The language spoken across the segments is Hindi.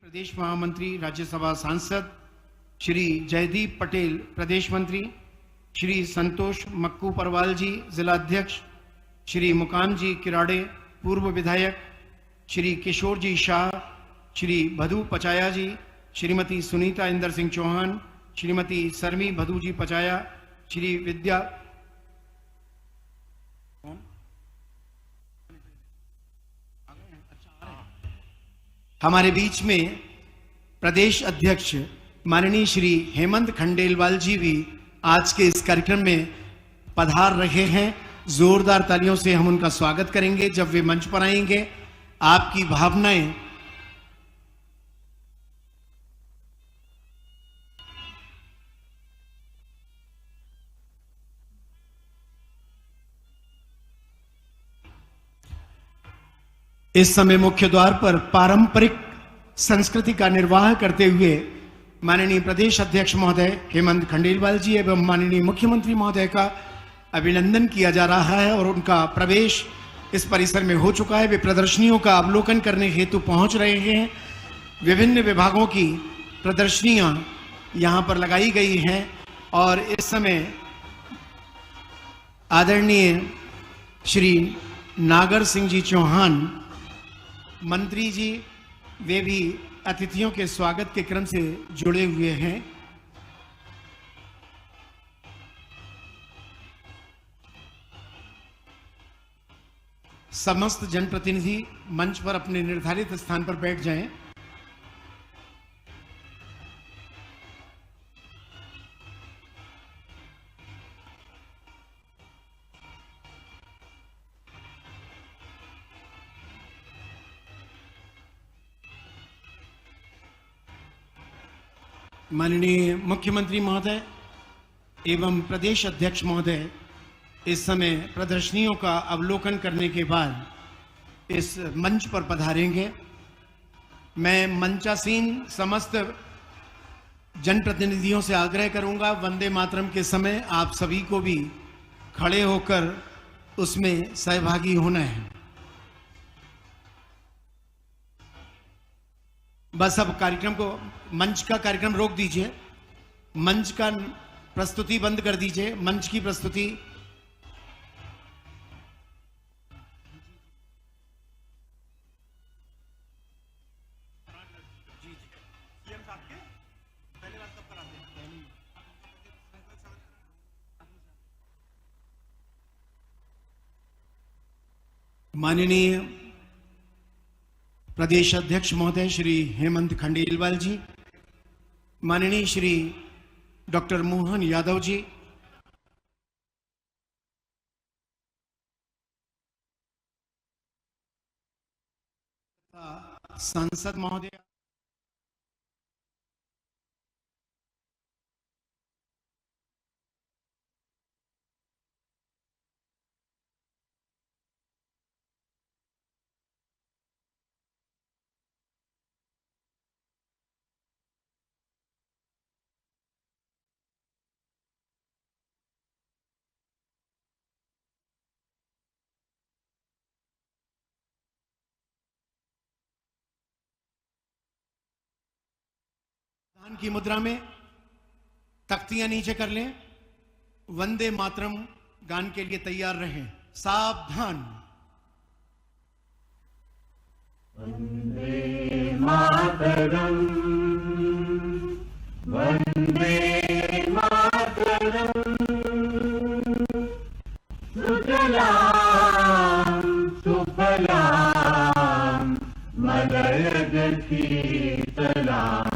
प्रदेश महामंत्री राज्यसभा सांसद श्री जयदीप पटेल प्रदेश मंत्री, श्री संतोष मक्कू परवाल जी जिला अध्यक्ष, श्री मुकाम जी किराड़े पूर्व विधायक, श्री किशोर जी शाह, श्री भदू पचाया जी, श्रीमती सुनीता इंदर सिंह चौहान, श्रीमती सरमी भदू जी पचाया, श्री विद्या हमारे बीच में प्रदेश अध्यक्ष माननीय श्री हेमंत खंडेलवाल जी भी आज के इस कार्यक्रम में पधार रहे हैं। जोरदार तालियों से हम उनका स्वागत करेंगे जब वे मंच पर आएंगे। आपकी भावनाएं इस समय मुख्य द्वार पर पारंपरिक संस्कृति का निर्वाह करते हुए माननीय प्रदेश अध्यक्ष महोदय हेमंत खंडेलवाल जी एवं माननीय मुख्यमंत्री महोदय का अभिनंदन किया जा रहा है और उनका प्रवेश इस परिसर में हो चुका है। वे प्रदर्शनियों का अवलोकन करने हेतु पहुंच रहे हैं। विभिन्न विभागों की प्रदर्शनियां यहां पर लगाई गई हैं और इस समय आदरणीय श्री नागर सिंह जी चौहान मंत्री जी वे भी अतिथियों के स्वागत के क्रम से जुड़े हुए हैं। समस्त जनप्रतिनिधि मंच पर अपने निर्धारित स्थान पर बैठ जाएं। माननीय मुख्यमंत्री महोदय एवं प्रदेश अध्यक्ष महोदय इस समय प्रदर्शनियों का अवलोकन करने के बाद इस मंच पर पधारेंगे। मैं मंचासीन समस्त जनप्रतिनिधियों से आग्रह करूंगा, वंदे मातरम के समय आप सभी को भी खड़े होकर उसमें सहभागी होना है। बस अब कार्यक्रम को, मंच का कार्यक्रम रोक दीजिए, मंच का प्रस्तुति बंद कर दीजिए। मंच की प्रस्तुति माननीय प्रदेश अध्यक्ष महोदय श्री हेमंत खंडेलवाल जी, माननीय श्री डॉक्टर मोहन यादव जी, सांसद महोदय, दान की मुद्रा में तख्तियां नीचे कर लें। वंदे मातरम गान के लिए तैयार रहें। सावधान। वंदे मातरम, वंदे मातरम, सुजलाम सुफलाम मलयज शीतलाम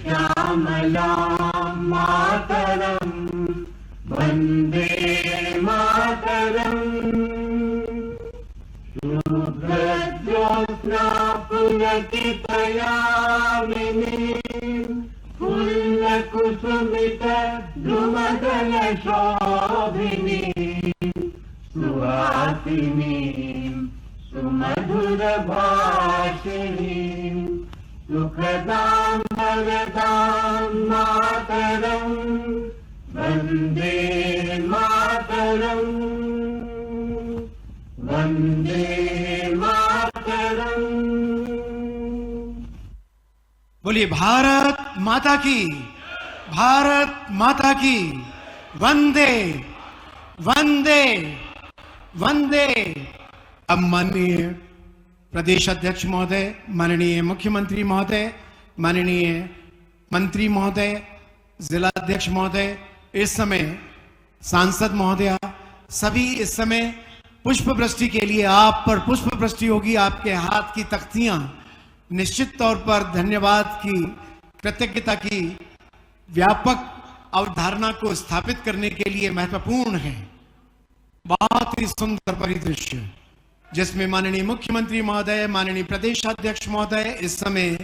श्यामलां मातरं वन्दे मातरं। शुभ्रज्योत्स्ना पुलकितयामिनीं फुल्लकुसुमित द्रुमदलशोभिनीं सुहासिनीं सुमधुरभाषिणीं सुखदां वरदां मातरं वन्दे मातरं, वन्दे मातरम्। बोलिए भारत माता की, भारत माता की, वंदे वंदे वंदे। अब माननीय प्रदेश अध्यक्ष महोदय, माननीय मुख्यमंत्री महोदय, माननीय मंत्री महोदय, जिला अध्यक्ष महोदय, इस समय सांसद महोदया, सभी इस समय पुष्प वृष्टि के लिए आप पर पुष्प वृष्टि होगी। आपके हाथ की तख्तियां निश्चित तौर पर धन्यवाद की, कृतज्ञता की व्यापक अवधारणा को स्थापित करने के लिए महत्वपूर्ण है। बहुत ही सुंदर परिदृश्य जिसमें माननीय मुख्यमंत्री महोदय, माननीय प्रदेश अध्यक्ष महोदय इस समय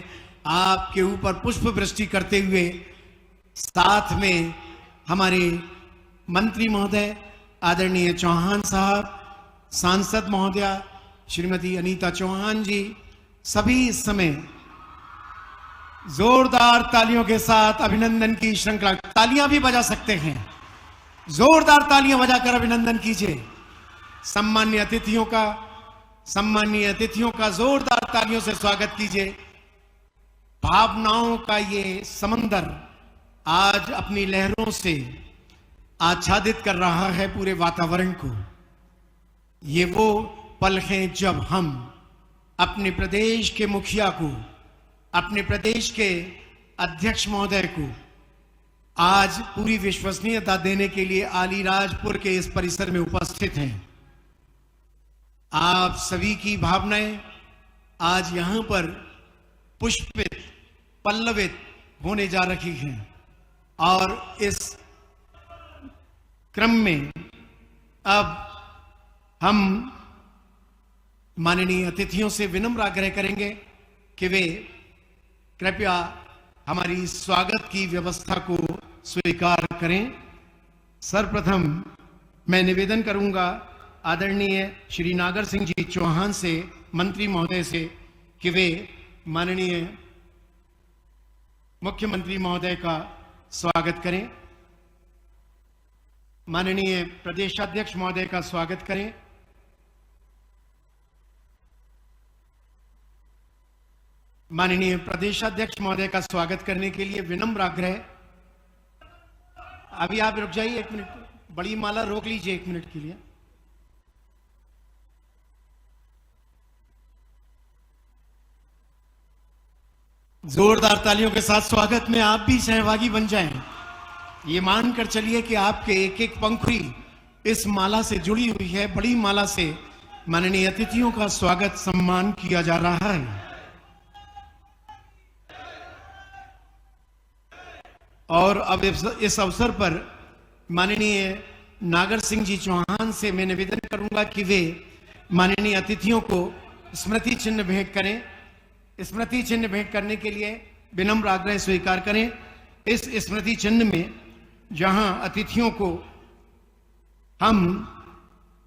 आपके ऊपर पुष्प वृष्टि करते हुए, साथ में हमारे मंत्री महोदय आदरणीय चौहान साहब, सांसद महोदया श्रीमती अनीता चौहान जी, सभी इस समय जोरदार तालियों के साथ अभिनंदन की श्रृंखला, तालियां भी बजा सकते हैं, जोरदार तालियां बजाकर अभिनंदन कीजिए। सम्मानीय अतिथियों का जोरदार तालियों से स्वागत कीजिए। भावनाओं का ये समंदर आज अपनी लहरों से आच्छादित कर रहा है पूरे वातावरण को। ये वो पल हैं जब हम अपने प्रदेश के मुखिया को, अपने प्रदेश के अध्यक्ष महोदय को आज पूरी विश्वसनीयता देने के लिए अलीराजपुर के इस परिसर में उपस्थित हैं। आप सभी की भावनाएं आज यहां पर पुष्पित, पल्लवित होने जा रही हैं और इस क्रम में अब हम माननीय अतिथियों से विनम्र आग्रह करेंगे कि वे कृपया हमारी स्वागत की व्यवस्था को स्वीकार करें। सर्वप्रथम मैं निवेदन करूंगा आदरणीय श्री नागर सिंह जी चौहान से, मंत्री महोदय से, कि वे माननीय मुख्यमंत्री महोदय का स्वागत करें, माननीय प्रदेशाध्यक्ष महोदय का स्वागत करें, माननीय प्रदेशाध्यक्ष महोदय का स्वागत करने के लिए विनम्र आग्रह। अभी आप रुक जाइए 1 मिनट, बड़ी माला रोक लीजिए 1 मिनट के लिए। जोरदार तालियों के साथ स्वागत में आप भी सहभागी बन जाएं। ये मानकर चलिए कि आपके एक एक पंखुड़ी इस माला से जुड़ी हुई है। बड़ी माला से माननीय अतिथियों का स्वागत, सम्मान किया जा रहा है। और अब इस अवसर पर माननीय नागर सिंह जी चौहान से मैं निवेदन करूंगा कि वे माननीय अतिथियों को स्मृति चिन्ह भेंट करें। स्मृति चिन्ह भेंट करने के लिए विनम्र आग्रह स्वीकार करें। इस स्मृति चिन्ह में जहां अतिथियों को हम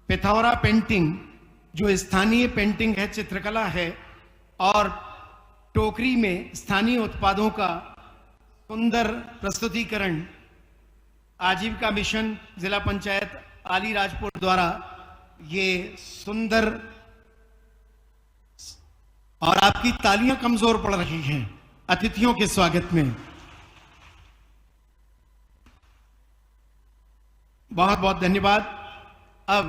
पिथौरा पेंटिंग, जो स्थानीय पेंटिंग है, चित्रकला है, और टोकरी में स्थानीय उत्पादों का सुंदर प्रस्तुतिकरण आजीविका मिशन जिला पंचायत अलीराजपुर द्वारा ये सुंदर, और आपकी तालियां कमजोर पड़ रही हैं अतिथियों के स्वागत में। बहुत बहुत धन्यवाद। अब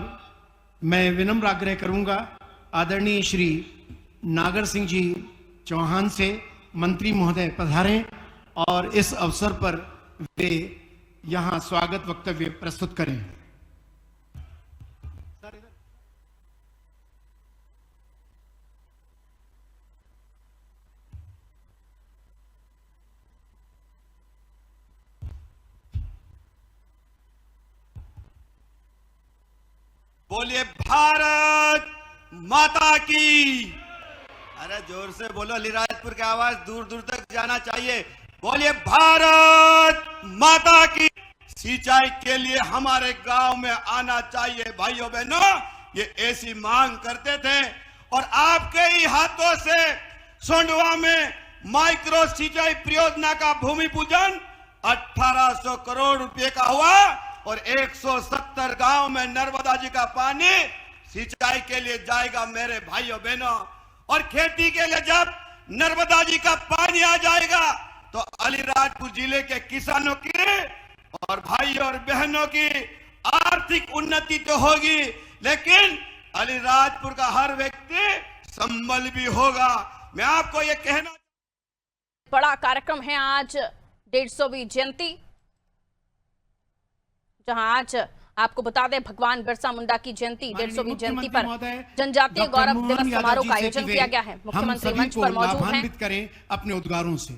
मैं विनम्र आग्रह करूंगा आदरणीय श्री नागर सिंह जी चौहान से, मंत्री महोदय पधारें और इस अवसर पर वे यहां स्वागत वक्तव्य प्रस्तुत करें। बोलिए भारत माता की। अरे जोर से बोलो, अलीराजपुर की आवाज दूर दूर तक जाना चाहिए। बोलिए भारत माता की। सिंचाई के लिए हमारे गांव में आना चाहिए भाइयों बहनों, ये ऐसी मांग करते थे। और आपके ही हाथों से सोंडवा में माइक्रो सिंचाई परियोजना का भूमि पूजन 1800 करोड़ रुपए का हुआ और 170 गांव में नर्मदा जी का पानी सिंचाई के लिए जाएगा मेरे भाइयों बहनों। और खेती के लिए जब नर्मदा जी का पानी आ जाएगा तो अलीराजपुर जिले के किसानों की और भाई और बहनों की आर्थिक उन्नति तो होगी, लेकिन अलीराजपुर का हर व्यक्ति संबल भी होगा। मैं आपको ये कहना, बड़ा कार्यक्रम है आज 150वीं जयंती, जहां आज आपको बता दें भगवान बिरसा मुंडा की जयंती 150वीं जयंती पर जनजातीय गौरव दिवस समारोह का आयोजन किया गया है। मुख्यमंत्री मंच पर मौजूद हैं। करें अपने उद्गारों से,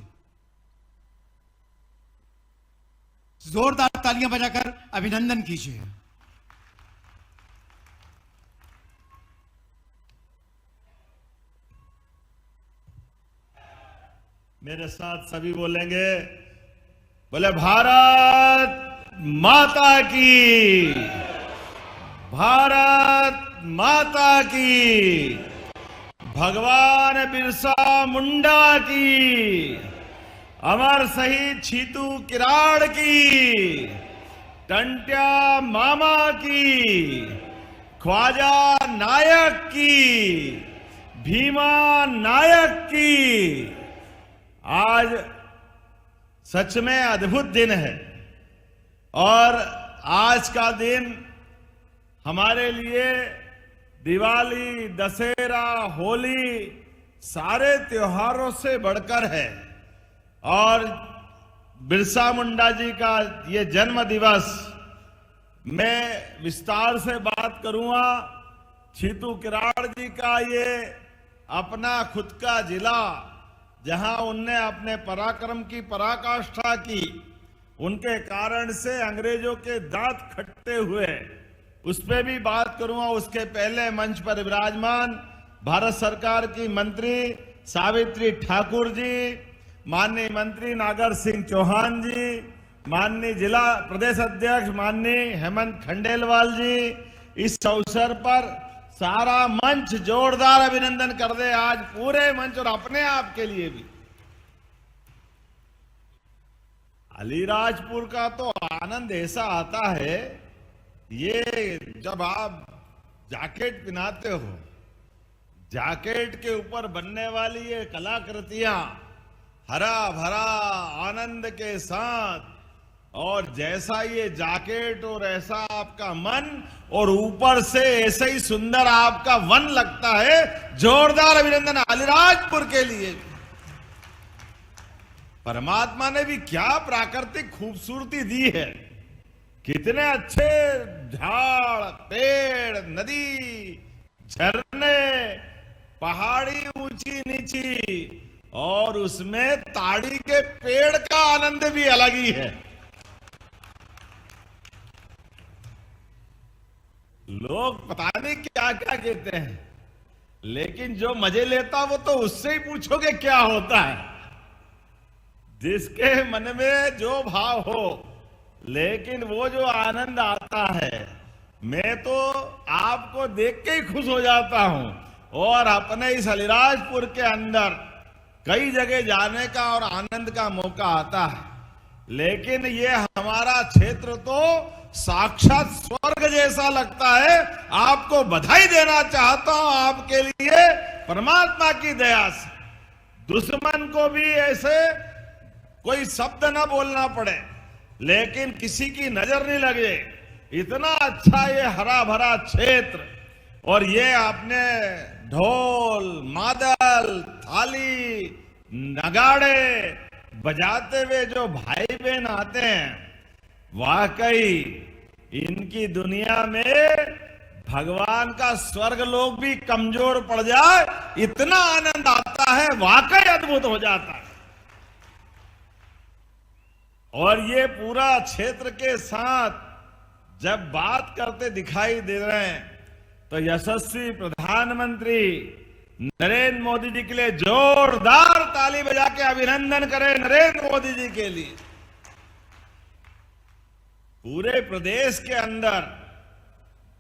जोरदार तालियां बजाकर अभिनंदन कीजिए। मेरे साथ सभी बोलेंगे, बोले भारत माता की, भारत माता की, भगवान बिरसा मुंडा की, अमर शहीद छीतू किराड़ की, टंट्या मामा की, ख्वाजा नायक की, भीमा नायक की। आज सच में अद्भुत दिन है और आज का दिन हमारे लिए दिवाली, दशहरा, होली सारे त्योहारों से बढ़कर है। और बिरसा मुंडा जी का ये जन्म दिवस मैं विस्तार से बात करूंगा। छीतू किराड़ जी का ये अपना खुद का जिला, जहां उनने अपने पराक्रम की पराकाष्ठा की, उनके कारण से अंग्रेजों के दांत खटते हुए, उस पर भी बात करूंगा। उसके पहले मंच पर विराजमान भारत सरकार की मंत्री सावित्री ठाकुर जी, माननीय मंत्री नागर सिंह चौहान जी, माननीय जिला प्रदेश अध्यक्ष माननीय हेमंत खंडेलवाल जी, इस अवसर पर सारा मंच जोरदार अभिनंदन कर दे आज पूरे मंच और अपने आप के लिए भी। अलीराजपुर का तो आनंद ऐसा आता है, ये जब आप जैकेट पहनाते हो, जैकेट के ऊपर बनने वाली ये कलाकृतियां हरा भरा आनंद के साथ, और जैसा ये जैकेट और ऐसा आपका मन, और ऊपर से ऐसे ही सुंदर आपका वन लगता है। जोरदार अभिनंदन अलीराजपुर के लिए। परमात्मा ने भी क्या प्राकृतिक खूबसूरती दी है, कितने अच्छे झाड़, पेड़, नदी, झरने, पहाड़ी ऊंची नीची, और उसमें ताड़ी के पेड़ का आनंद भी अलग ही है। लोग पता नहीं क्या क्या कहते हैं, लेकिन जो मजे लेता वो तो उससे ही पूछोगे क्या होता है। जिसके मन में जो भाव हो, लेकिन वो जो आनंद आता है, मैं तो आपको देख के ही खुश हो जाता हूं। और अपने इस अलीराजपुर के अंदर कई जगह जाने का और आनंद का मौका आता है, लेकिन ये हमारा क्षेत्र तो साक्षात स्वर्ग जैसा लगता है। आपको बधाई देना चाहता हूं आपके लिए, परमात्मा की दया से दुश्मन को भी ऐसे कोई शब्द ना बोलना पड़े, लेकिन किसी की नजर नहीं लगे। इतना अच्छा ये हरा भरा क्षेत्र, और ये आपने ढोल, मादल, थाली, नगाड़े बजाते हुए जो भाई बहन आते हैं, वाकई इनकी दुनिया में भगवान का स्वर्ग लोग भी कमजोर पड़ जाए, इतना आनंद आता है, वाकई अद्भुत हो जाता है। और ये पूरा क्षेत्र के साथ जब बात करते दिखाई दे रहे हैं, तो यशस्वी प्रधानमंत्री नरेंद्र मोदी जी के लिए जोरदार ताली बजा के अभिनंदन करें नरेंद्र मोदी जी के लिए। पूरे प्रदेश के अंदर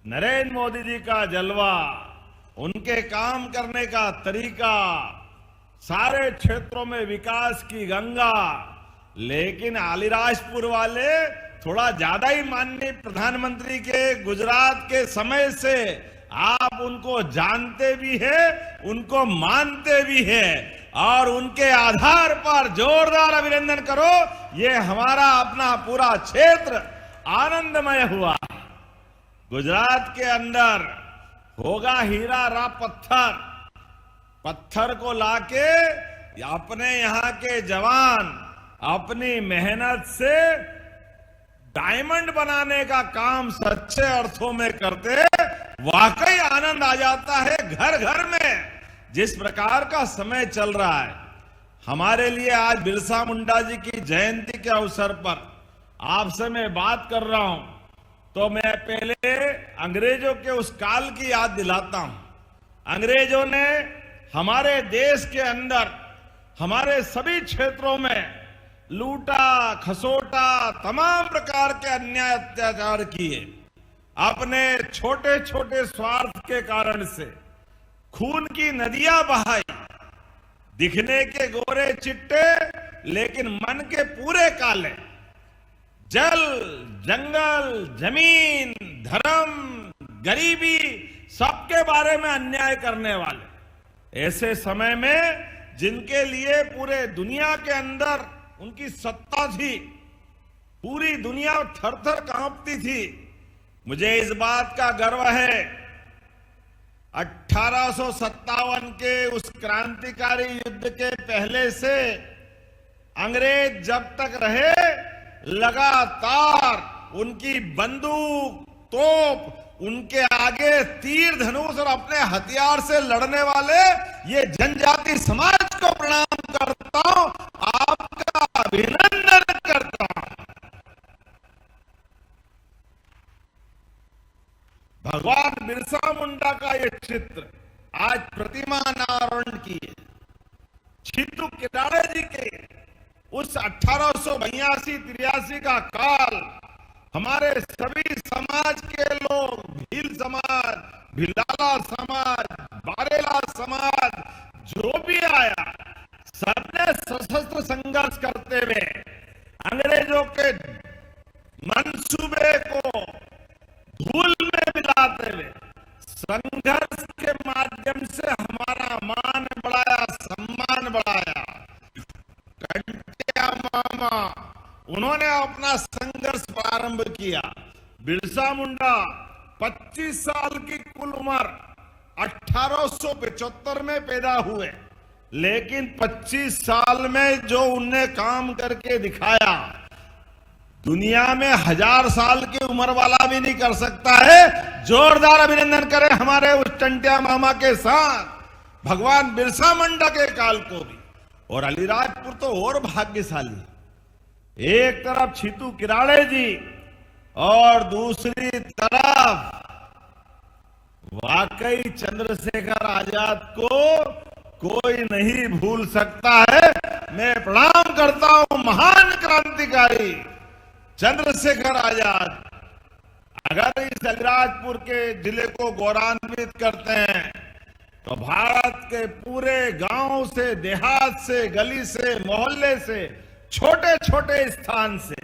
नरेंद्र मोदी जी का जलवा, उनके काम करने का तरीका, सारे क्षेत्रों में विकास की गंगा। लेकिन अलीराजपुर वाले थोड़ा ज्यादा ही माननीय प्रधानमंत्री के गुजरात के समय से आप उनको जानते भी हैं, उनको मानते भी हैं और उनके आधार पर जोरदार अभिनंदन करो। ये हमारा अपना पूरा क्षेत्र आनंदमय हुआ। गुजरात के अंदर होगा हीरा रा पत्थर, पत्थर को लाके अपने यहाँ के जवान अपनी मेहनत से डायमंड बनाने का काम सच्चे अर्थों में करते, वाकई आनंद आ जाता है घर घर में। जिस प्रकार का समय चल रहा है, हमारे लिए आज बिरसा मुंडा जी की जयंती के अवसर पर आपसे मैं बात कर रहा हूं, तो मैं पहले अंग्रेजों के उस काल की याद दिलाता हूं। अंग्रेजों ने हमारे देश के अंदर हमारे सभी क्षेत्रों में लूटा खसोटा, तमाम प्रकार के अन्याय अत्याचार किए। अपने छोटे छोटे स्वार्थ के कारण से खून की नदियां बहाई, दिखने के गोरे चिट्टे लेकिन मन के पूरे काले। जल, जंगल, जमीन, धर्म, गरीबी, सबके बारे में अन्याय करने वाले। ऐसे समय में जिनके लिए पूरे दुनिया के अंदर उनकी सत्ता थी, पूरी दुनिया थर-थर कांपती थी। मुझे इस बात का गर्व है, 1857 के उस क्रांतिकारी युद्ध के पहले से अंग्रेज जब तक रहे, लगातार उनकी बंदूक, तोप, उनके आगे तीर धनुष और अपने हथियार से लड़ने वाले ये जनजाति समाज को प्रणाम करता हूं, आपका अभिनंदन करता हूं। भगवान बिरसा मुंडा का ये चित्र आज प्रतिमा अनावरण की है। छीतू किराड़े जी के उस 1882-83 का काल हमारे सभी समाज के लोग, भील समाज, भिलाला समाज, बारेला समाज, जो भी आया, सबने सशस्त्र संघर्ष करते हुए अंग्रेजों के मंसूबे को धूल में मिलाते हुए संघर्ष के माध्यम से हमारा मान बढ़ाया, सम्मान बढ़ाया। कंटिया मामा उन्होंने अपना संघर्ष प्रारंभ किया। बिरसा मुंडा 25 साल की कुल उम्र, 1875 में पैदा हुए, लेकिन 25 साल में जो उनने काम करके दिखाया, दुनिया में 1000 साल की उम्र वाला भी नहीं कर सकता है। जोरदार अभिनंदन करें हमारे उस टंटिया मामा के साथ भगवान बिरसा मुंडा के काल को भी। और अलीराजपुर तो और भाग्यशाली, एक तरफ छीतू किराड़े जी और दूसरी तरफ वाकई चंद्रशेखर आजाद को कोई नहीं भूल सकता है। मैं प्रणाम करता हूं महान क्रांतिकारी चंद्रशेखर आजाद। अगर इस अलीराजपुर के जिले को गौरवान्वित करते हैं तो भारत के पूरे गांव से, देहात से, गली से, मोहल्ले से, छोटे छोटे स्थान से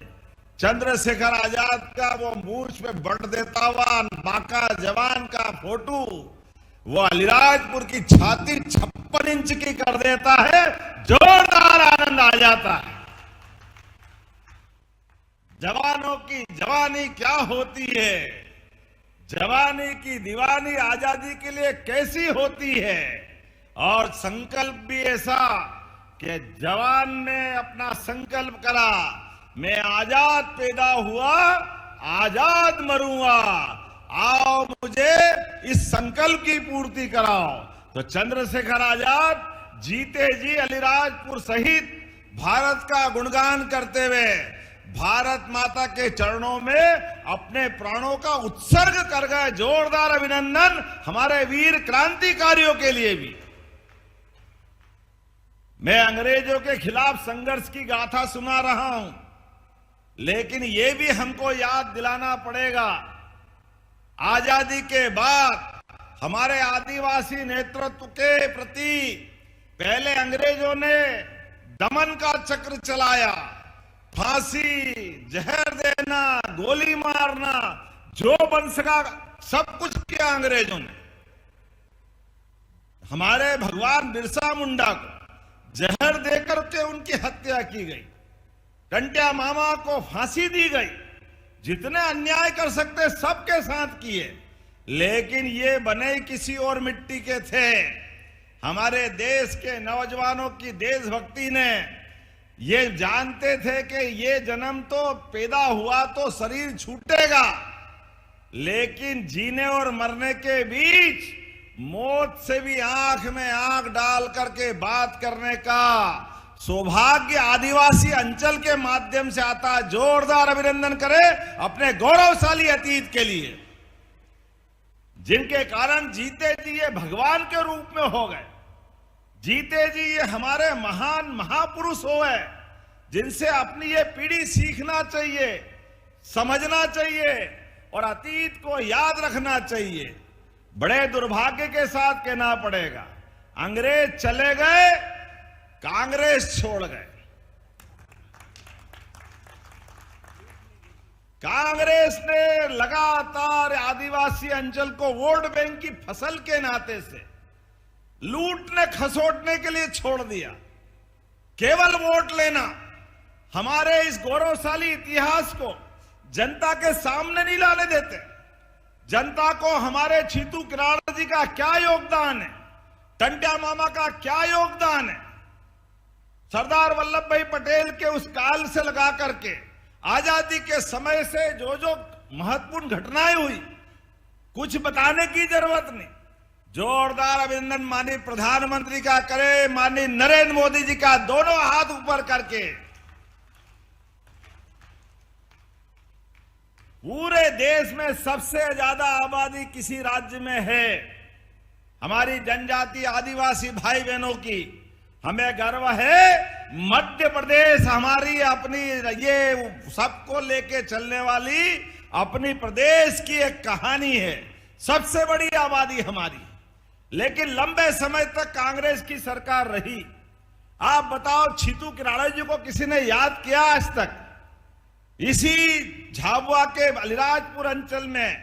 चंद्रशेखर आजाद का वो मूर्छ पे बट देता हुआ बाका जवान का फोटो वो अलीराजपुर की छाती 56 इंच की कर देता है। जोरदार आनंद आ जाता है। जवानों की जवानी क्या होती है, जवानी की दीवानी आजादी के लिए कैसी होती है, और संकल्प भी ऐसा कि जवान ने अपना संकल्प करा, मैं आजाद पैदा हुआ, आजाद मरूंगा, आओ मुझे इस संकल्प की पूर्ति कराओ। तो चंद्रशेखर आजाद जीते जी अलीराजपुर सहित भारत का गुणगान करते हुए भारत माता के चरणों में अपने प्राणों का उत्सर्ग कर गए। जोरदार अभिनंदन हमारे वीर क्रांतिकारियों के लिए भी। मैं अंग्रेजों के खिलाफ संघर्ष की गाथा सुना रहा हूं, लेकिन यह भी हमको याद दिलाना पड़ेगा, आजादी के बाद हमारे आदिवासी नेतृत्व के प्रति पहले अंग्रेजों ने दमन का चक्र चलाया, फांसी, जहर देना, गोली मारना, जो बन सका सब कुछ किया अंग्रेजों ने। हमारे भगवान बिरसा मुंडा को जहर देकर के उनकी हत्या की गई, टंट्या मामा को फांसी दी गई, जितने अन्याय कर सकते सबके साथ किए, लेकिन ये बने किसी और मिट्टी के थे। हमारे देश के नौजवानों की देशभक्ति ने ये जानते थे कि ये जन्म तो पैदा हुआ तो शरीर छूटेगा, लेकिन जीने और मरने के बीच मौत से भी आंख में आंख डाल करके बात करने का सौभाग्य आदिवासी अंचल के माध्यम से आता है। जोरदार अभिनंदन करें अपने गौरवशाली अतीत के लिए, जिनके कारण जीते जी ये भगवान के रूप में हो गए। जीते जी ये हमारे महान महापुरुष हो गए, जिनसे अपनी ये पीढ़ी सीखना चाहिए, समझना चाहिए और अतीत को याद रखना चाहिए। बड़े दुर्भाग्य के साथ कहना पड़ेगा, अंग्रेज चले गए, कांग्रेस छोड़ गए। कांग्रेस ने लगातार आदिवासी अंचल को वोट बैंक की फसल के नाते से लूटने खसोटने के लिए छोड़ दिया। केवल वोट लेना, हमारे इस गौरवशाली इतिहास को जनता के सामने नहीं लाने देते। जनता को हमारे छीतू किराड़ जी का क्या योगदान है, टंट्या मामा का क्या योगदान है, सरदार वल्लभ भाई पटेल के उस काल से लगा करके आजादी के समय से जो जो महत्वपूर्ण घटनाएं हुई, कुछ बताने की जरूरत नहीं। जोरदार अभिनंदन माननीय प्रधानमंत्री का करे, माननीय नरेंद्र मोदी जी का दोनों हाथ ऊपर करके। पूरे देश में सबसे ज्यादा आबादी किसी राज्य में है हमारी जनजाति आदिवासी भाई बहनों की, हमें गर्व है। मध्य प्रदेश हमारी अपनी ये सबको लेके चलने वाली अपनी प्रदेश की एक कहानी है, सबसे बड़ी आबादी हमारी। लेकिन लंबे समय तक कांग्रेस की सरकार रही। आप बताओ, छीतू किराड़ा जी को किसी ने याद किया आज तक? इसी झाबुआ के अलीराजपुर अंचल में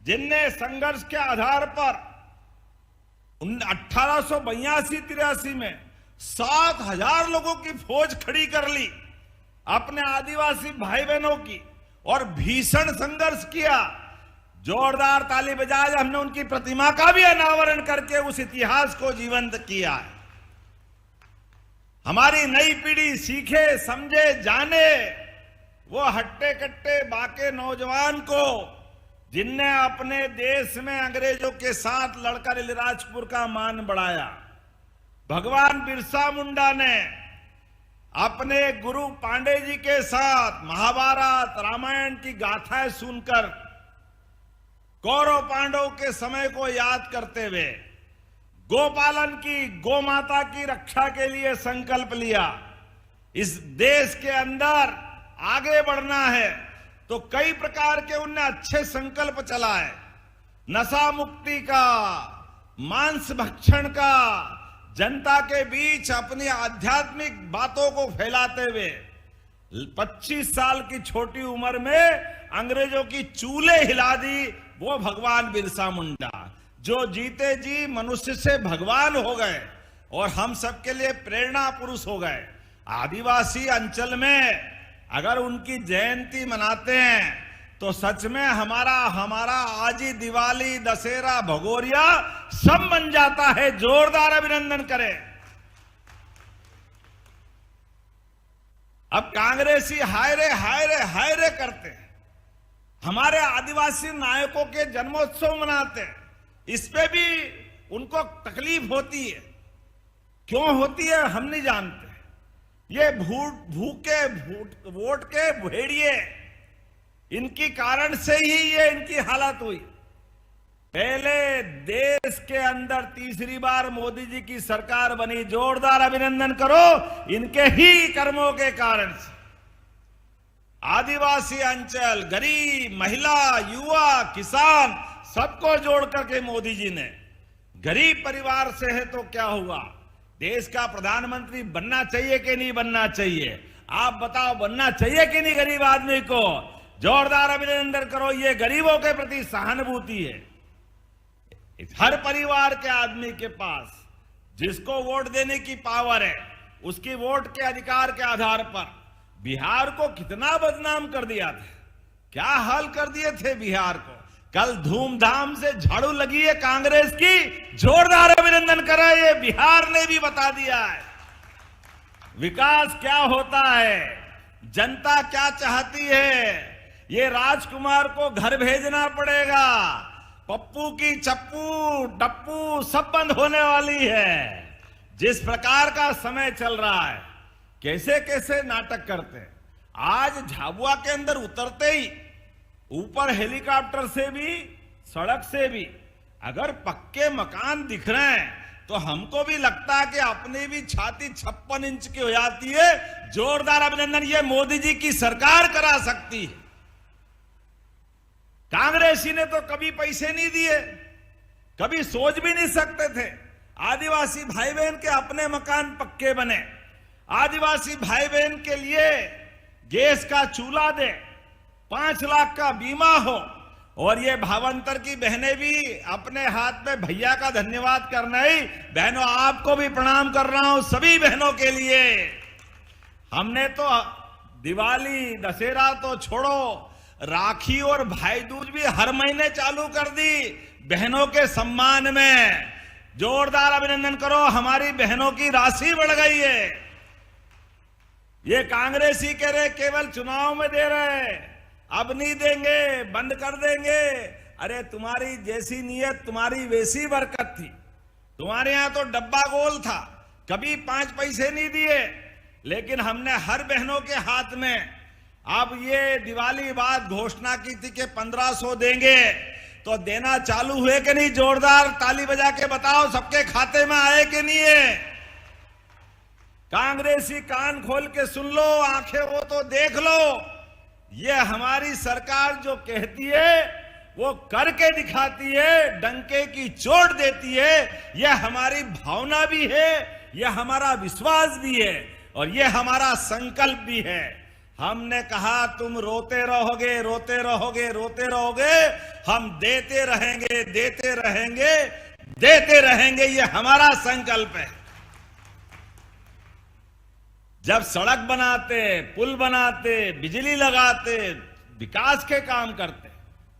जिनने संघर्ष के आधार पर 1882-83 में 7,000 लोगों की फौज खड़ी कर ली अपने आदिवासी भाई बहनों की और भीषण संघर्ष किया। जोरदार ताली बजाए, हमने उनकी प्रतिमा का भी अनावरण करके उस इतिहास को जीवंत किया है। हमारी नई पीढ़ी सीखे, समझे, जाने वो हट्टे कट्टे बाके नौजवान को जिनने अपने देश में अंग्रेजों के साथ लड़कर अलीराजपुर का मान बढ़ाया। भगवान बिरसा मुंडा ने अपने गुरु पांडे जी के साथ महाभारत रामायण की गाथाएं सुनकर कौरव पांडवों के समय को याद करते हुए गोपालन की, गौ माता की रक्षा के लिए संकल्प लिया। इस देश के अंदर आगे बढ़ना है तो कई प्रकार के उनने अच्छे संकल्प चलाए। नशा मुक्ति का, मांस भक्षण का, जनता के बीच अपनी आध्यात्मिक बातों को फैलाते हुए 25 साल की छोटी उम्र में अंग्रेजों की चूल्हे हिला दी वो भगवान बिरसा मुंडा, जो जीते जी मनुष्य से भगवान हो गए और हम सबके लिए प्रेरणा पुरुष हो गए। आदिवासी अंचल में अगर उनकी जयंती मनाते हैं तो सच में हमारा आज ही दिवाली, दशहरा, भगोरिया सब बन जाता है। जोरदार अभिनंदन करें। अब कांग्रेसी हाय रे करते हैं, हमारे आदिवासी नायकों के जन्मोत्सव मनाते हैं, इस पे भी उनको तकलीफ होती है। क्यों होती है हम नहीं जानते। ये भूखे वोट के भेड़िए, इनकी कारण से ही ये इनकी हालत हुई। पहले देश के अंदर तीसरी बार मोदी जी की सरकार बनी, जोरदार अभिनंदन करो इनके ही कर्मों के कारण से। आदिवासी अंचल, गरीब, महिला, युवा, किसान सबको जोड़ करके मोदी जी ने, गरीब परिवार से है तो क्या हुआ, देश का प्रधानमंत्री बनना चाहिए कि नहीं बनना चाहिए? आप बताओ, बनना चाहिए कि नहीं गरीब आदमी को? जोरदार अभिनंदन करो, ये गरीबों के प्रति सहानुभूति है। हर परिवार के आदमी के पास जिसको वोट देने की पावर है, उसकी वोट के अधिकार के आधार पर बिहार को कितना बदनाम कर दिया था, क्या हाल कर दिए थे बिहार को। कल धूमधाम से झाड़ू लगी है कांग्रेस की, जोरदार अभिनंदन करें, ये बिहार ने भी बता दिया है विकास क्या होता है, जनता क्या चाहती है। ये राजकुमार को घर भेजना पड़ेगा, पप्पू की चप्पू टप्पू सब बंद होने वाली है। जिस प्रकार का समय चल रहा है, कैसे कैसे नाटक करते हैं। आज झाबुआ के अंदर उतरते ही ऊपर हेलीकॉप्टर से भी सड़क से भी अगर पक्के मकान दिख रहे हैं तो हमको भी लगता है कि अपनी भी छाती 56 इंच की हो जाती है। जोरदार अभिनंदन, ये मोदी जी की सरकार करा सकती है। कांग्रेसी ने तो कभी पैसे नहीं दिए, कभी सोच भी नहीं सकते थे आदिवासी भाई बहन के अपने मकान पक्के बने, आदिवासी भाई बहन के लिए गैस का चूल्हा दे, 5 लाख का बीमा हो। और ये भावांतर की बहनें भी अपने हाथ में भैया का धन्यवाद करना ही, बहनों आपको भी प्रणाम कर रहा हूं सभी बहनों के लिए। हमने तो दिवाली दशहरा तो छोड़ो, राखी और भाई दूज भी हर महीने चालू कर दी बहनों के सम्मान में। जोरदार अभिनंदन करो, हमारी बहनों की राशि बढ़ गई है। ये कांग्रेसी कह रहे केवल चुनाव में दे रहे, अब नहीं देंगे, बंद कर देंगे। अरे तुम्हारी जैसी नीयत तुम्हारी वैसी बरकत थी। तुम्हारे यहां तो डब्बा गोल था, कभी 5 पैसे नहीं दिए, लेकिन हमने हर बहनों के हाथ में अब ये दिवाली बाद घोषणा की थी कि 1500 देंगे, तो देना चालू हुए कि नहीं? जोरदार ताली बजा के बताओ, सबके खाते में आए कि नहीं है? कांग्रेसी कान खोल के सुन लो, आंखें हो तो देख लो। ये हमारी सरकार जो कहती है वो करके दिखाती है, डंके की चोट देती है। यह हमारी भावना भी है, यह हमारा विश्वास भी है और यह हमारा संकल्प भी है। हमने कहा तुम रोते रहोगे, रोते रहोगे, रोते रहोगे, हम देते रहेंगे, देते रहेंगे, देते रहेंगे, यह हमारा संकल्प है। जब सड़क बनाते, पुल बनाते, बिजली लगाते, विकास के काम करते,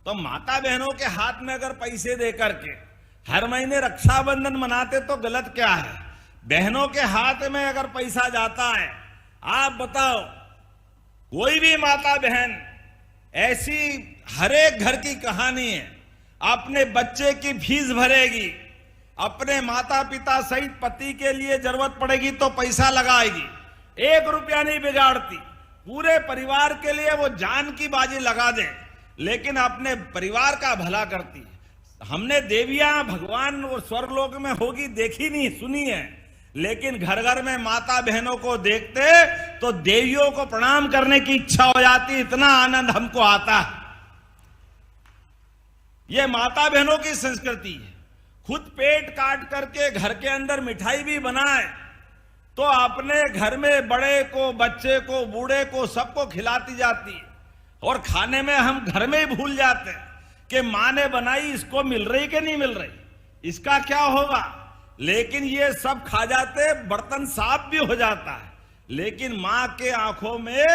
तो माता बहनों के हाथ में अगर पैसे दे करके हर महीने रक्षाबंधन मनाते तो गलत क्या है? बहनों के हाथ में अगर पैसा जाता है, आप बताओ, कोई भी माता बहन, ऐसी हर एक घर की कहानी है, अपने बच्चे की फीस भरेगी, अपने माता पिता सहित पति के लिए जरूरत पड़ेगी तो पैसा लगाएगी, 1 रुपया नहीं बिगाड़ती, पूरे परिवार के लिए वो जान की बाजी लगा दे, लेकिन अपने परिवार का भला करती है। हमने देवियां भगवान और स्वर्गलोक में होगी देखी नहीं, सुनी है, लेकिन घर घर में माता बहनों को देखते तो देवियों को प्रणाम करने की इच्छा हो जाती, इतना आनंद हमको आता है। ये माता बहनों की संस्कृति है। खुद पेट काट करके घर के अंदर मिठाई भी बनाए तो अपने घर में बड़े को, बच्चे को, बूढ़े को, सबको खिलाती जाती है। और खाने में हम घर में ही भूल जाते हैं कि मां ने बनाई, इसको मिल रही कि नहीं मिल रही, इसका क्या होगा। लेकिन ये सब खा जाते, बर्तन साफ भी हो जाता है, लेकिन मां के आंखों में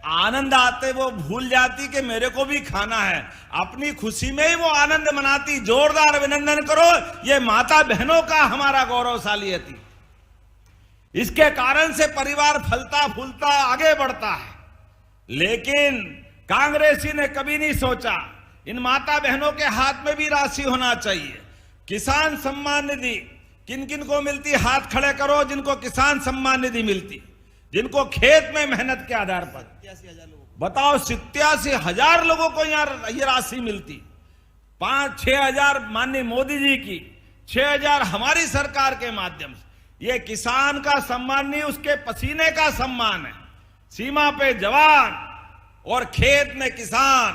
आनंद आते, वो भूल जाती कि मेरे को भी खाना है, अपनी खुशी में ही वो आनंद मनाती। जोरदार अभिनंदन करो, ये माता बहनों का हमारा गौरवशाली थी। इसके कारण से परिवार फलता फूलता आगे बढ़ता है। लेकिन कांग्रेसी ने कभी नहीं सोचा इन माता बहनों के हाथ में भी राशि होना चाहिए। किसान सम्मान निधि किन किन को मिलती, हाथ खड़े करो जिनको किसान सम्मान निधि मिलती, जिनको खेत में मेहनत के आधार पर। बताओ, 87,000 लोगों को यहाँ ये राशि मिलती। 5-6 हजार माननीय मोदी जी की, 6,000 हमारी सरकार के माध्यम से। ये किसान का सम्मान नहीं, उसके पसीने का सम्मान है। सीमा पे जवान और खेत में किसान,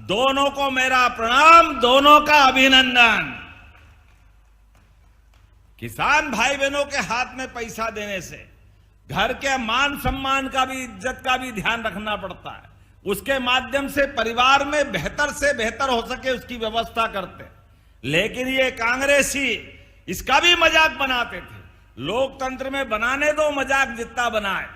दोनों को मेरा प्रणाम, दोनों का अभिनंदन। किसान भाई बहनों के हाथ में पैसा देने से घर के मान सम्मान का भी, इज्जत का भी ध्यान रखना पड़ता है। उसके माध्यम से परिवार में बेहतर से बेहतर हो सके उसकी व्यवस्था करते। लेकिन ये कांग्रेसी इसका भी मजाक बनाते थे। लोकतंत्र में बनाने दो मजाक जितना बनाए,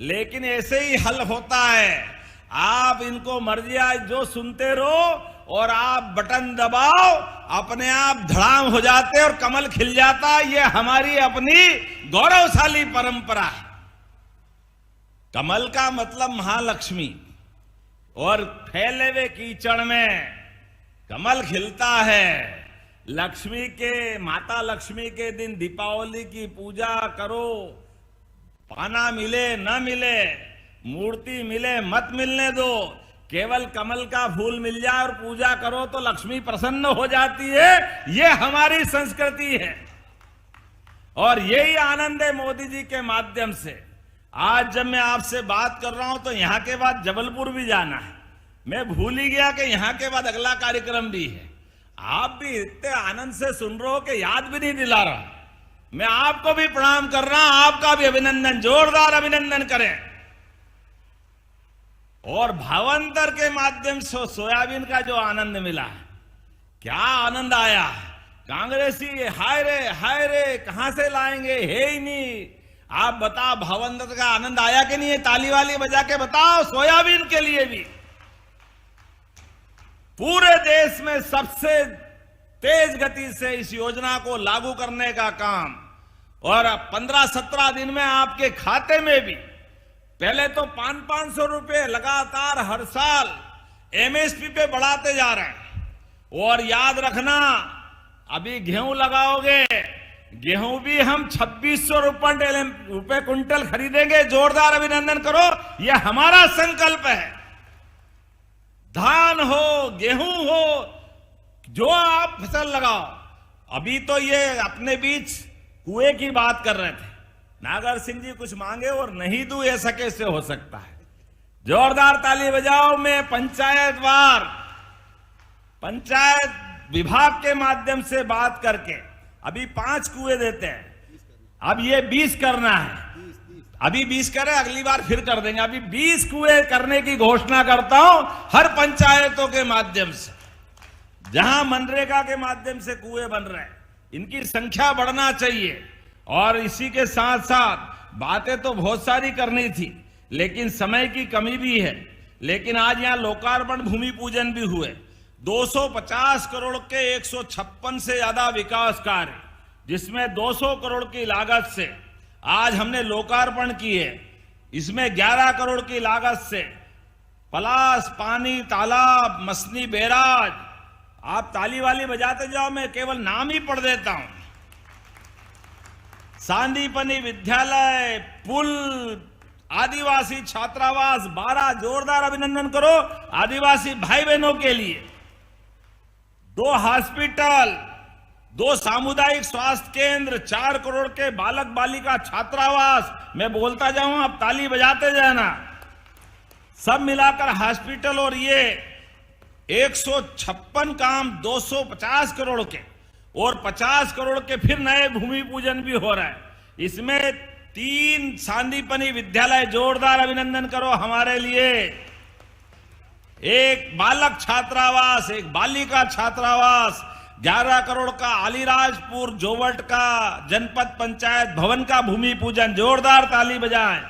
लेकिन ऐसे ही हल होता है। आप इनको मर्जी आज जो सुनते रहो और आप बटन दबाओ, अपने आप धड़ाम हो जाते और कमल खिल जाता। ये हमारी अपनी गौरवशाली परंपरा है। कमल का मतलब महालक्ष्मी, और फैले हुए कीचड़ में कमल खिलता है। लक्ष्मी के, माता लक्ष्मी के दिन दीपावली की पूजा करो, पाना मिले न मिले, मूर्ति मिले मत मिलने दो, केवल कमल का फूल मिल जाए और पूजा करो तो लक्ष्मी प्रसन्न हो जाती है। ये हमारी संस्कृति है और यही आनंद है मोदी जी के माध्यम से। आज जब मैं आपसे बात कर रहा हूं तो यहां के बाद जबलपुर भी जाना है। मैं भूल ही गया कि यहां के बाद अगला कार्यक्रम भी है। आप भी इतने आनंद से सुन रहे हो कि याद भी नहीं दिला रहा। मैं आपको भी प्रणाम कर रहा हूं, आपका भी अभिनंदन, जोरदार अभिनंदन करें। और भावांतर के माध्यम से सोयाबीन का जो आनंद मिला है, क्या आनंद आया। कांग्रेसी हाय रे कहां से लाएंगे, है ही नहीं। आप बताओ भावांतर का आनंद आया कि नहीं है? ताली वाली बजा के बताओ। सोयाबीन के लिए भी पूरे देश में सबसे तेज गति से इस योजना को लागू करने का काम, और 15-17 दिन में आपके खाते में भी, पहले तो 500-500 रुपए लगातार हर साल एमएसपी पे बढ़ाते जा रहे हैं। और याद रखना, अभी गेहूं लगाओगे, गेहूं भी हम 2600 रुपए कुंटल खरीदेंगे। जोरदार अभिनंदन करो, यह हमारा संकल्प है। धान हो, गेहूं हो, जो आप फसल लगाओ। अभी तो ये अपने बीच कुएं की बात कर रहे थे, नागर सिंह जी कुछ मांगे और नहीं दूं, ऐसा कैसे हो सकता है। जोरदार ताली बजाओ। मैं पंचायतवार, पंचायत विभाग के माध्यम से बात करके अभी 5 कुएं देते हैं। अब ये 20 करना है। अभी 20 करें, अगली बार फिर कर देंगे। अभी 20 कुएं करने की घोषणा करता हूं हर पंचायतों के माध्यम से, जहां मनरेगा के माध्यम से कुएं बन रहे हैं। इनकी संख्या बढ़ना चाहिए। और इसी के साथ साथ बातें तो बहुत सारी करनी थी, लेकिन समय की कमी भी है। लेकिन आज यहां लोकार्पण भूमि पूजन भी हुए। 250 करोड़ के 156 से ज्यादा विकास कार्य, जिसमें 200 करोड़ की लागत से आज हमने लोकार्पण किए। इसमें 11 करोड़ की लागत से पलास, पानी, तालाब, मसनी बैराज, आप ताली वाली बजाते जाओ, मैं केवल नाम ही पढ़ देता हूं। सांदीपनी विद्यालय, पुल, आदिवासी छात्रावास 12, जोरदार अभिनंदन करो आदिवासी भाई बहनों के लिए। 2 हॉस्पिटल, 2 सामुदायिक स्वास्थ्य केंद्र, 4 करोड़ के बालक बालिका छात्रावास। मैं बोलता जाऊं, आप ताली बजाते जाना। सब मिलाकर हॉस्पिटल, और ये 156 काम 250 करोड़ के, और 50 करोड़ के फिर नए भूमि पूजन भी हो रहा है। इसमें 3 सांदीपनी विद्यालय, जोरदार अभिनंदन करो हमारे लिए। 1 बालक छात्रावास, 1 बालिका छात्रावास, 11 करोड़ का अलीराजपुर जोवट का जनपद पंचायत भवन का भूमि पूजन। जोरदार ताली बजाएं।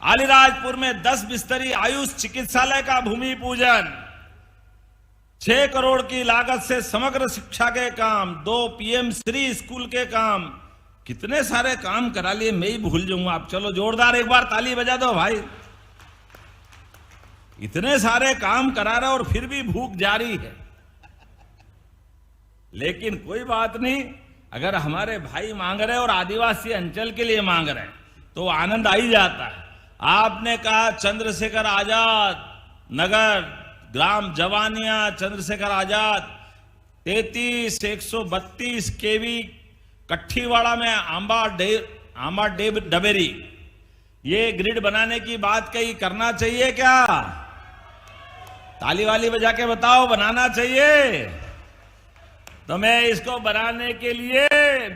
अलीराजपुर में 10 बिस्तरी आयुष चिकित्सालय का भूमि पूजन। 6 करोड़ की लागत से समग्र शिक्षा के काम, 2 पीएम श्री स्कूल के काम। कितने सारे काम करा लिए, मैं ही भूल जाऊंगा। आप चलो जोरदार एक बार ताली बजा दो भाई। इतने सारे काम करा रहे और फिर भी भूख जारी है। लेकिन कोई बात नहीं, अगर हमारे भाई मांग रहे और आदिवासी अंचल के लिए मांग रहे तो आनंद आ ही जाता है। आपने कहा चंद्रशेखर आजाद नगर, ग्राम जवानिया, चंद्रशेखर आजाद 33 132 केवी कट्ठीवाड़ा में आंबा डबेरी, ये ग्रिड बनाने की बात कही। करना चाहिए क्या? ताली वाली बजा के बताओ, बनाना चाहिए। तो मैं इसको बनाने के लिए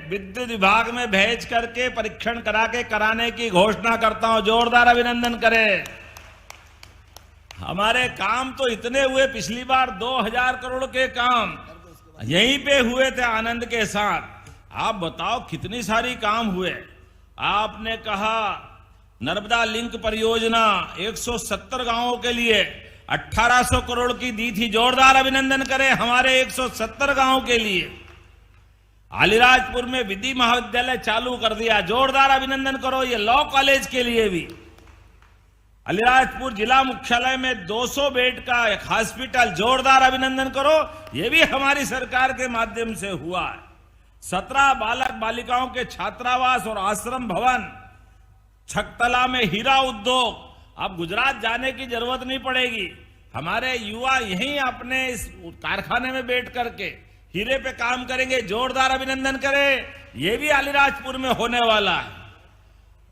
विद्युत विभाग में भेज करके परीक्षण करा के कराने की घोषणा करता हूं। जोरदार अभिनंदन करें। हमारे काम तो इतने हुए, पिछली बार 2000 करोड़ के काम, यहीं पे हुए थे आनंद के साथ। आप बताओ कितनी सारी काम हुए। आपने कहा नर्मदा लिंक परियोजना 170 गांवों के लिए 1800 करोड़ की दी थी, जोरदार अभिनंदन करें हमारे 170 गांवों के लिए। अलीराजपुर में विधि महाविद्यालय चालू कर दिया, जोरदार अभिनंदन करो। ये लॉ कॉलेज के लिए भी अलीराजपुर जिला मुख्यालय में 200 बेड का एक हॉस्पिटल, जोरदार अभिनंदन करो। ये भी हमारी सरकार के माध्यम से हुआ है। 17 बालक बालिकाओं के छात्रावास और आश्रम भवन, छकतला में हीरा उद्योग। अब गुजरात जाने की जरूरत नहीं पड़ेगी, हमारे युवा यहीं अपने इस कारखाने में बैठ करके हीरे पे काम करेंगे, जोरदार अभिनंदन करें। ये भी अलीराजपुर में होने वाला है।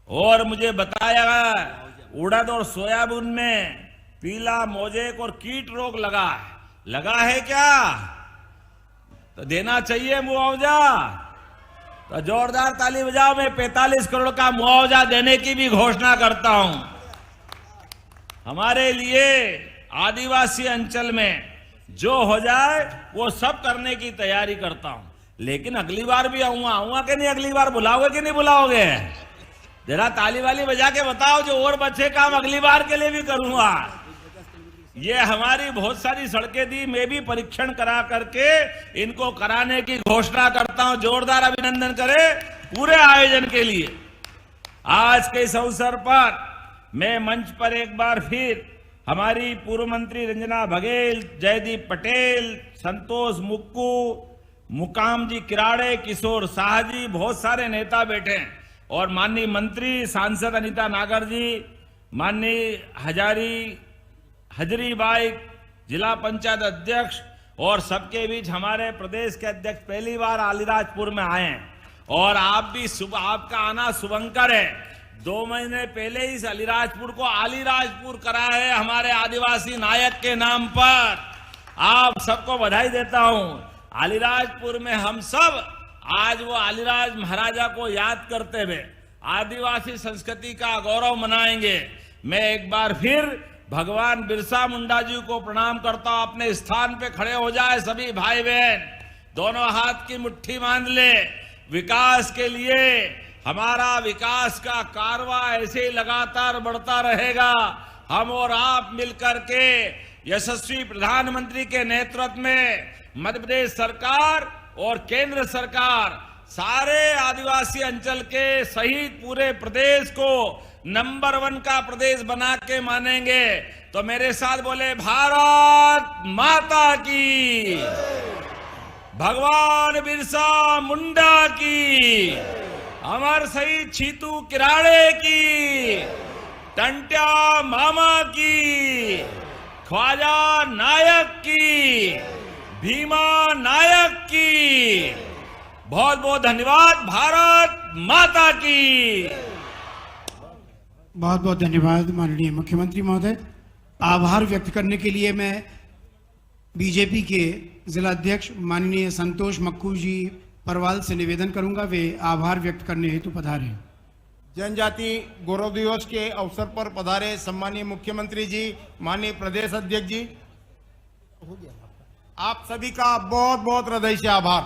और मुझे बताया गया उड़द और सोयाबीन में पीला मोजेक और कीट रोग लगा है क्या? तो देना चाहिए मुआवजा। तो जोरदार ताली बजाओ। मैं 45 करोड़ का मुआवजा देने की भी घोषणा करता हूं। हमारे लिए आदिवासी अंचल में जो हो जाए वो सब करने की तैयारी करता हूं। लेकिन अगली बार भी आऊंगा कि नहीं? अगली बार बुलाओगे कि नहीं बुलाओगे? जरा ताली वाली बजा के बताओ, जो और बचे काम अगली बार के लिए भी करूंगा। ये हमारी बहुत सारी सड़कें दी, मैं भी परीक्षण करा करके इनको कराने की घोषणा करता हूं। जोरदार अभिनंदन करें पूरे आयोजन के लिए। आज के इस अवसर पर मैं मंच पर एक बार फिर हमारी पूर्व मंत्री रंजना बघेल, जयदीप पटेल, संतोष मुक्कू, मुकाम जी किराड़े, किशोर शाह जी, बहुत सारे नेता बैठे हैं, और माननीय मंत्री सांसद अनीता नागर जी, माननीय हजरीबाई जिला पंचायत अध्यक्ष, और सबके बीच हमारे प्रदेश के अध्यक्ष पहली बार अलीराजपुर में आए हैं। और आप भी आपका आना शुभंकर है। 2 महीने पहले इस अलीराजपुर को अलीराजपुर करा है हमारे आदिवासी नायक के नाम पर। आप सबको बधाई देता हूं। अलीराजपुर में हम सब आज वो अलीराज महाराजा को याद करते हुए आदिवासी संस्कृति का गौरव मनाएंगे। मैं एक बार फिर भगवान बिरसा मुंडा जी को प्रणाम करता हूं। अपने स्थान पे खड़े हो जाए सभी भाई बहन, दोनों हाथ की मुट्ठी बांध ले। विकास के लिए, हमारा विकास का कारवा ऐसे ही लगातार बढ़ता रहेगा। हम और आप मिलकर के यशस्वी प्रधानमंत्री के नेतृत्व में मध्य प्रदेश सरकार और केंद्र सरकार सारे आदिवासी अंचल के सहित पूरे प्रदेश को नंबर 1 का प्रदेश बना के मानेंगे। तो मेरे साथ बोले, भारत माता की, भगवान बिरसा मुंडा की, अमर शहीद छीतू किराड़े की, टंट्या मामा की, ख्वाजा नायक की, भीमा नायक की। बहुत बहुत धन्यवाद। भारत माता की। बहुत बहुत धन्यवाद माननीय मुख्यमंत्री महोदय। आभार व्यक्त करने के लिए मैं बीजेपी के जिला अध्यक्ष माननीय संतोष मक्कू जी परवाल से निवेदन करूंगा, वे आभार व्यक्त करने हेतु पधारे। जनजाति गौरव दिवस के अवसर पर पधारे सम्मानीय मुख्यमंत्री जी, माननीय प्रदेश अध्यक्ष जी, आप सभी का बहुत बहुत हृदय से आभार।